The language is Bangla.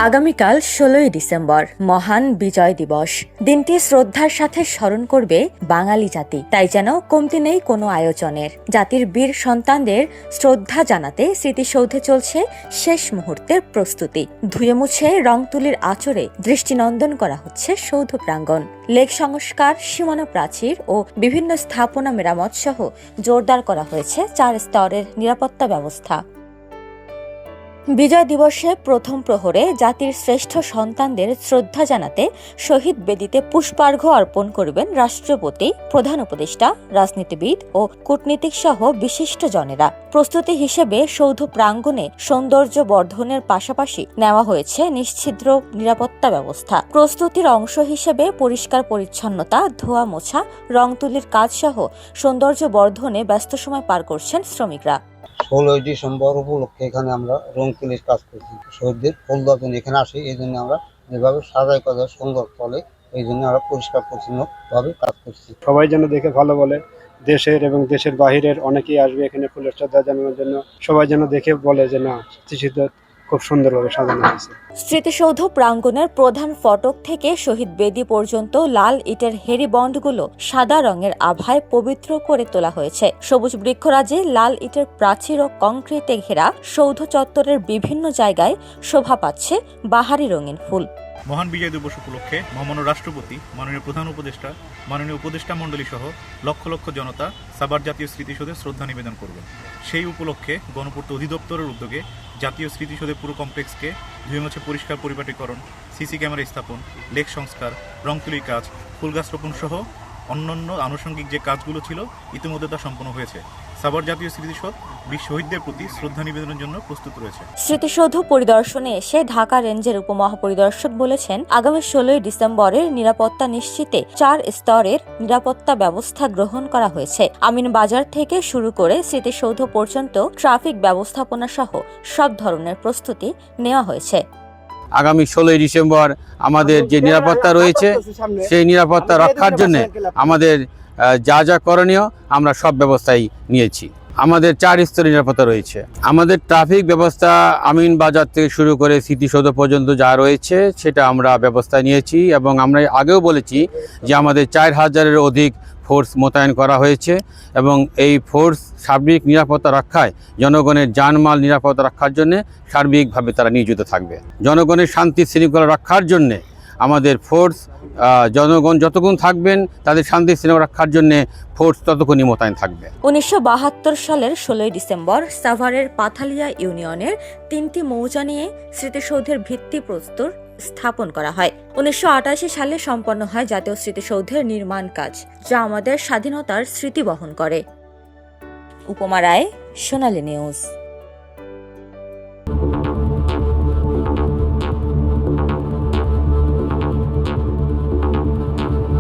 আগামীকাল ১৬ই ডিসেম্বর মহান বিজয় দিবস। দিনটি শ্রদ্ধার সাথে স্মরণ করবে বাঙালি জাতি। তাই যেন কমতি নেই কোনো আয়োজনের। জাতির বীর সন্তানদের শ্রদ্ধা জানাতে স্মৃতিসৌধে চলছে শেষ মুহূর্তের প্রস্তুতি। ধুয়ে মুছে রং তুলির আঁচড়ে দৃষ্টিনন্দন করা হচ্ছে সৌধ প্রাঙ্গণ। লেক সংস্কার, সীমানা প্রাচীর ও বিভিন্ন স্থাপনা মেরামত সহ জোরদার করা হয়েছে ৪ স্তরের নিরাপত্তা ব্যবস্থা। বিজয় দিবসে প্রথম প্রহরে জাতির শ্রেষ্ঠ সন্তানদের শ্রদ্ধা জানাতে শহীদ বেদিতে পুষ্পার্ঘ্য অর্পণ করবেন রাষ্ট্রপতি, প্রধান উপদেষ্টা, রাজনীতিবিদ ও কূটনীতিক সহ বিশিষ্ট জনেরা। প্রস্তুতি হিসেবে সৌধ প্রাঙ্গণে সৌন্দর্য বর্ধনের পাশাপাশি নেওয়া হয়েছে নিশ্ছিদ্র নিরাপত্তা ব্যবস্থা। প্রস্তুতির অংশ হিসেবে পরিষ্কার পরিচ্ছন্নতা, ধোয়া মোছা, রং তুলির কাজ সহ সৌন্দর্য বর্ধনে ব্যস্ত সময় পার করছেন শ্রমিকরা। 16ই ডিসেম্বর উপলক্ষে এখানে আমরা রং তুলির কাজ করছি। শহীদদের ফুল দর্শন এখানে আসে, এই জন্য আমরা যেভাবে সাজাই কাজের সুন্দর ফলে এই জন্য আমরা পরিষ্কার পরিচ্ছন্নভাবে কাজ করছি। সবাই যেন দেখে ভালো বলে, দেশের এবং দেশের বাহিরের অনেকেই আসবে এখানে ফুলের শ্রদ্ধা জানানোর জন্য। সবাই যেন দেখে বলে যে না, স্মৃতিসৌধ খুব সুন্দরভাবে সাজানো হয়েছে। স্মৃতিসৌধ প্রাঙ্গণের প্রধান ফটক থেকে শহীদ বেদি পর্যন্ত লাল ইটের হেরিবন্ডগুলো সাদা রঙের আভায় পবিত্র করে তোলা হয়েছে। সবুজ বৃক্ষরাজে লাল ইটের প্রাচীর ও কংক্রিটে ঘেরা সৌধ চত্বরের বিভিন্ন জায়গায় শোভা পাচ্ছে বাহারি রঙিন ফুল। মহান বিজয় দিবস উপলক্ষে মহামান্য রাষ্ট্রপতি, মাননীয় প্রধান উপদেষ্টা, মাননীয় উপদেষ্টা মণ্ডলী সহ লক্ষ লক্ষ জনতা সাভার জাতীয় স্মৃতিসৌধে শ্রদ্ধা নিবেদন করবেন। সেই উপলক্ষে গণপূর্ত অধিদপ্তরের উদ্যোগে জাতীয় স্মৃতিসৌধের পুরো কমপ্লেক্সকে ধুয়ে মুছে পরিষ্কার পরিপাটিকরণ, সিসি ক্যামেরা স্থাপন, লেক সংস্কার, রং তুলির কাজ, ফুল গাছ রোপণ সহ অন্যান্য আনুষঙ্গিক যে কাজগুলো ছিল ইতিমধ্যে তা সম্পন্ন হয়েছে। সাভার জাতীয় স্মৃতিসৌধ বীর শহীদদের প্রতি শ্রদ্ধা নিবেদনের জন্য প্রস্তুত রয়েছে। স্মৃতিসৌধ পরিদর্শনে এসে ঢাকা রেঞ্জের উপমহাপরিদর্শক বলেছেন, আগামী ১৬ই ডিসেম্বরের নিরাপত্তা নিশ্চিতে ৪ স্তরের নিরাপত্তা ব্যবস্থা গ্রহণ করা হয়েছে। আমিন বাজার থেকে শুরু করে স্মৃতিসৌধ পর্যন্ত ট্রাফিক ব্যবস্থাপনা সহ সব ধরনের প্রস্তুতি নেওয়া হয়েছে। আগামী ১৬ই ডিসেম্বর আমাদের যে নিরাপত্তা রয়েছে সেই নিরাপত্তা রক্ষার জন্য আমাদের যা যা করণীয় আমরা সব ব্যবস্থাই নিয়েছি। আমাদের ৪ স্তরের নিরাপত্তা রয়েছে। আমাদের ট্রাফিক ব্যবস্থা আমিন বাজার থেকে শুরু করে স্মৃতিসৌধ পর্যন্ত যা রয়েছে সেটা আমরা ব্যবস্থা নিয়েছি এবং আমরা আগেও বলেছি যে আমাদের ৪,০০০-এর অধিক ফোর্স মোতায়েন করা হয়েছে এবং এই ফোর্স সার্বিক নিরাপত্তা রক্ষায় জনগণের জানমাল নিরাপত্তা রক্ষার জন্য সার্বিকভাবে তারা নিয়োজিত থাকবে। জনগণের শান্তি শৃঙ্খলা রক্ষার জন্যে আমাদের ফোর্স, জনগণ যতক্ষণ থাকবেন তাদের শান্তি শৃঙ্খলা রক্ষার জন্য ফোর্স ততক্ষণই মোতায়েন থাকবে। ১৯৭২ সালের ১৬ই ডিসেম্বর সাভারের পাথালিয়া ইউনিয়নের ৩টি মৌজা নিয়ে স্মৃতিসৌধের ভিত্তিপ্রস্তর স্থাপন করা হয়। ১৯৮৮ সালে সম্পন্ন হয় জাতীয় স্মৃতিসৌধের নির্মাণ কাজ, যা আমাদের স্বাধীনতার স্মৃতি বহন করে। উপমা রায়, সোনালী নিউজ।